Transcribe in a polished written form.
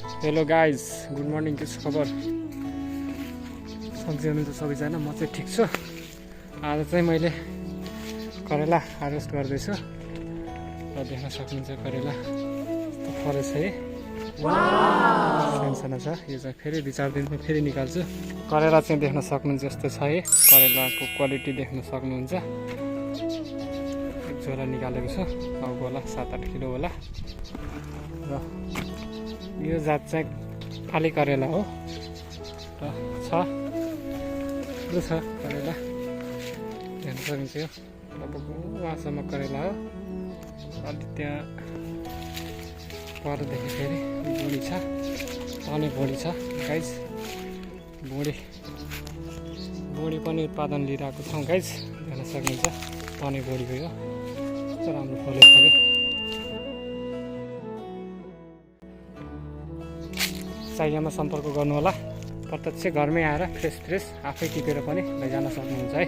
Hello guys, good morning. के छ खबर? सब्जी हुनुहुन्छ सबैजना? म चाहिँ ठिक छु। आज चाहिँ मैले करेला हार्भेस्ट गर्दैछु र देख्न सक्नुहुन्छ करेला फरेछ है, सानो छ। यो चाहिँ फेरि 2-4 दिनमा फेरि निकाल्छु। करेला चाहिँ देख्न सक्नुहुन्छ यस्तो छ है। करेलाको क्वालिटी देख्न सक्नुहुन्छ। एक झोला निकालेको छु, अब होला 7-8 किलो होला। र यो जात चाहिँ फाली करेला हो र थुप्रो छ करेला, हेर्न सक्नुहुन्छ। यो लगभग उहाँसम्म करेला हो। अलि त्यहाँ परदेखि फेरि बोडी छ, तनै बोडी छ गाइज। बोडी पनि उत्पादन लिइरहेको छौँ गाइज, हेर्न सक्नुहुन्छ। तनै बोडीको यो राम्रो फलेको छ क्या। चाहिएमा सम्पर्क गर्नुहोला। प्रत्यक्ष घरमै आएर फ्रेस आफै टिपेर पनि लैजान सक्नुहुन्छ है।